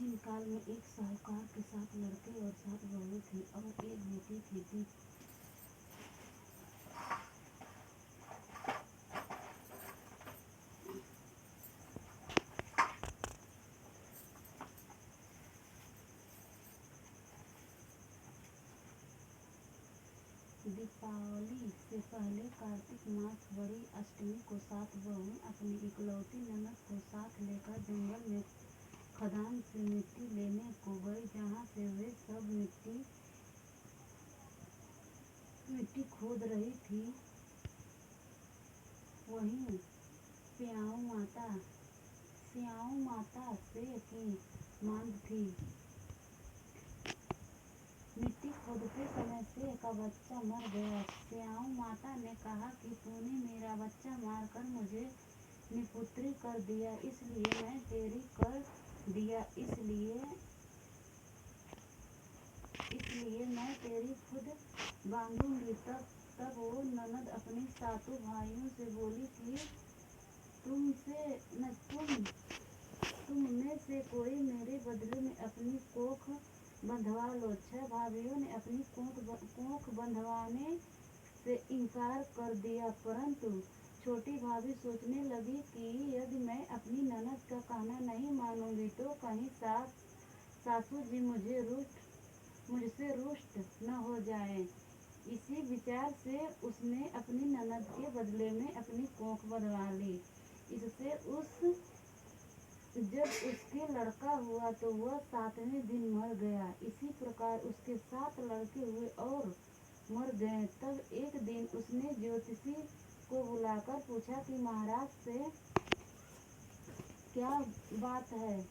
प्राचीन काल में एक साहूकार के 7 लड़के और 7 बहुएं थी और एक बेटी थी। दीपावली से पहले कार्तिक मास बड़ी अष्टमी को 7 बहुएं अपनी इकलौती ननद को साथ लेकर जंगल में खदान से मिट्टी लेने को गई, जहाँ से वे सब मिट्टी खोद रही थी। वहीं स्याऊ माता से की मांग थी। मिट्टी खोदते समय से का बच्चा मर गया। स्याऊ माता ने कहा कि तूने मेरा बच्चा मारकर मुझे निपुत्री कर दिया, इसलिए मैं तेरी खुद बांधूंगी। तब वो ननद अपने 7 भाइयों से बोली कि तुम में से कोई मेरे बदले में अपनी कोख बंधवा लो। 6 भाइयों ने अपनी कोख बंधवाने से इनकार कर दिया, परंतु छोटी भाभी सोचने लगी कि यदि मैं अपनी ननद का कहना नहीं मानूंगी तो कहीं सासू जी मुझसे रुष्ट न हो जाएं। इसी विचार से उसने अपनी ननद के बदले में अपनी कोख बंधवा ली। इससे जब उसके लड़का हुआ तो वह 7वें दिन मर गया। इसी प्रकार उसके 7 लड़के हुए और मर गए। तब एक दिन उसने ज्योतिषी को बुलाकर पूछा कि महाराज से क्या बात है,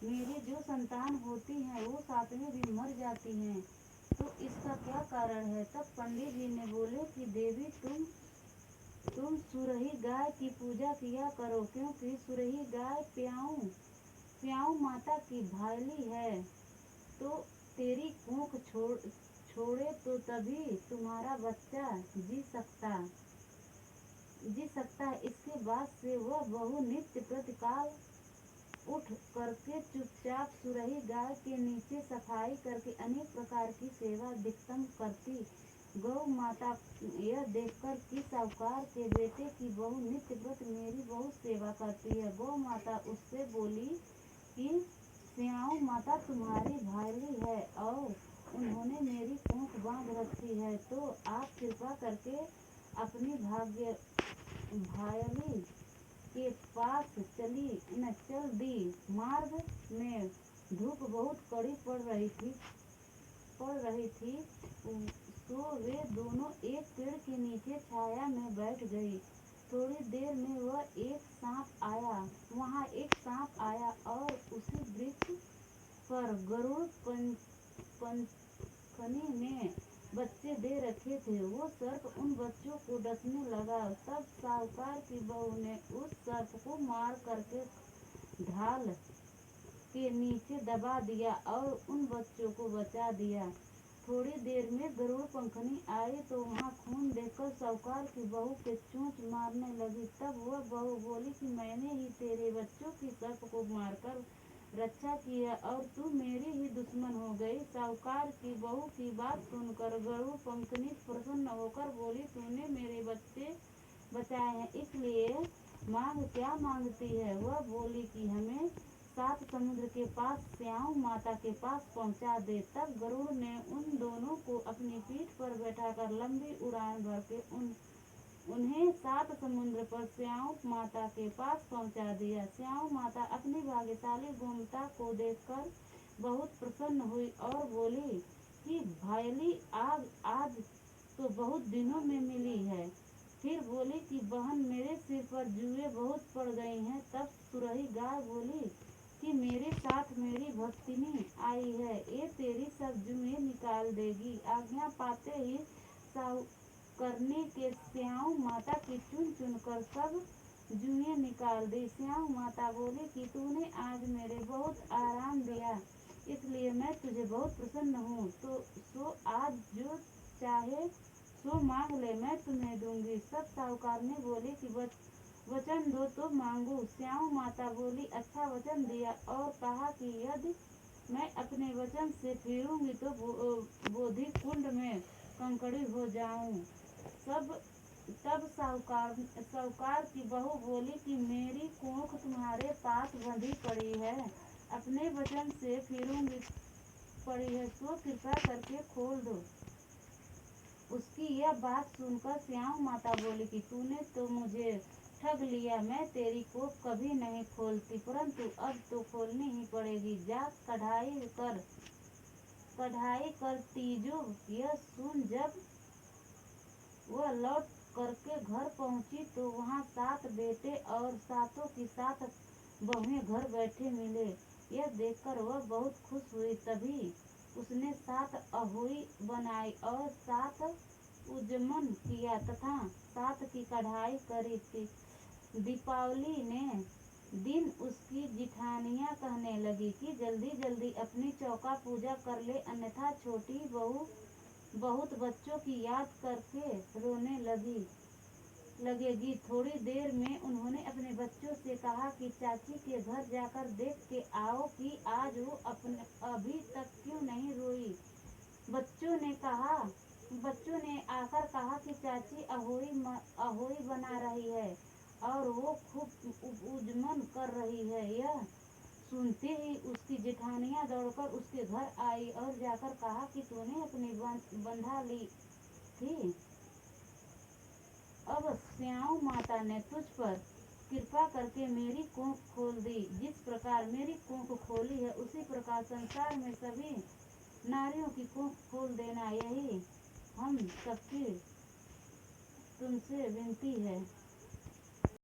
मेरी जो संतान होती है वो 7वें दिन मर जाती है, तो इसका क्या कारण है। तब पंडित जी ने बोले कि देवी तुम सुरही गाय की पूजा किया करो, क्योंकि सुरही गाय प्याऊ माता की भायली है, तो तेरी कोख छोड़े तो तभी तुम्हारा बच्चा जी सकता है। इसके बाद से वह बहू नित्य प्रतिकाल उठ करके चुपचाप सुरही गाय के नीचे सफाई करके अनेक प्रकार की सेवा दिक्कम करती। गौ माता यह देखकर कि साहूकार के बेटे की बहू नित्य व्रत मेरी बहुत सेवा करती है, गौ माता उससे बोली कि स्याऊ माता तुम्हारी भायली है और उन्होंने मेरी कोख बांध रखी है, तो आप कृपा करके अपनी भायली के पास चल दी। मार्ग में धूप बहुत कड़ी पड़ रही थी, तो वे दोनों एक पेड़ के नीचे छाया में बैठ गई। थोड़ी देर में वहाँ एक सांप आया और उसी वृक्ष पर गरुड़ पंखनी ने बच्चे दे रखे थे। वो सर्प उन बच्चों को डसने लगा। तब साहूकार की बहू ने उस सर्प को मार करके ढाल के नीचे दबा दिया और उन बच्चों को बचा दिया। थोड़ी देर में गरुड़ पंखनी आई तो वहाँ खून देखकर साहूकार की बहू के चोंच मारने लगी। तब वह बहू बोली कि मैंने ही तेरे बच्चों की सर्प को मारकर रक्षा की है और तू मेरी ही दुश्मन हो गई। साहूकार की बहू की बात सुनकर गरुड़ पंखनी प्रसन्न होकर बोली, तूने मेरे बच्चे बचाए हैं, इसलिए मांग क्या मांगती है। वह बोली कि हमें 7 समुद्र के पास स्याऊ माता के पास पहुंचा दे। तब गरुड़ ने उन दोनों को अपनी पीठ पर बैठाकर लंबी उड़ान भर के उन्हें 7 समुद्र पर स्याऊ माता के पास पहुंचा दिया। स्याऊ माता अपनी भाग्यशाली गोमाता को देखकर बहुत प्रसन्न हुई और बोली कि भायली आज तो बहुत दिनों में मिली है। फिर बोली कि बहन, मेरे सिर पर जुएं बहुत पड़ गई हैं। तब सुरही गाय बोली कि मेरे साथ मेरी भक्तिनी आई है, ये तेरी सब जुएं निकाल देगी। आज्ञा पाते ही साहूकरनी के स्याऊ माता की चुन कर सब जुएं निकाल दी। स्याऊ माता बोली कि तूने आज मेरे बहुत आराम दिया, इसलिए मैं तुझे बहुत प्रसन्न हूँ, तो सो आज जो चाहे सो मांग ले, मैं तुम्हें दूंगी। सब साहूकारनी बोली कि वचन दो तो मांगू। स्याऊ माता बोली, अच्छा वचन दिया और कहा कि यदि मैं अपने वचन से फिरूंगी तो बोधि कुंड में कंकड़ी हो जाऊं। सब तब साहूकार की बहू बोली कि मेरी कोख तुम्हारे पास बंधी पड़ी है, अपने वचन से फिरूंगी पड़ी है तो कृपा करके खोल दो। उसकी यह बात सुनकर स्याऊ माता बोली कि तूने तो मुझे ठग लिया, मैं तेरी कोख कभी नहीं खोलती, परंतु अब तो खोलनी ही पड़ेगी। जा कढ़ाई कर तीजो। यह सुन जब वह लौट करके घर पहुंची तो वहां 7 बेटे और सातों की 7 बहुएं घर बैठे मिले। यह देखकर वह बहुत खुश हुई। तभी उसने 7 अहोई बनाई और 7 उजमन किया तथा 7 की कढ़ाई करी थी। दीपावली ने दिन उसकी जिठानियां कहने लगी कि जल्दी जल्दी अपनी चौका पूजा कर ले, अन्यथा छोटी बहू बहुत बच्चों की याद करके रोने लगेगी। थोड़ी देर में उन्होंने अपने बच्चों से कहा कि चाची के घर जाकर देख के आओ कि आज वो अभी तक क्यों नहीं रोई। बच्चों ने आकर कहा कि चाची अहोई बना रही है और वो खूब उजमन कर रही है। यह सुनते ही उसकी जेठानियां दौड़कर उसके घर आई और जाकर कहा कि तूने अपनी बंधा ली थी, अब स्याऊ माता ने तुझ पर कृपा करके मेरी कोख खोल दी। जिस प्रकार मेरी कोख खोली है उसी प्रकार संसार में सभी नारियों की कोख खोल देना, यही हम सबकी तुमसे विनती है।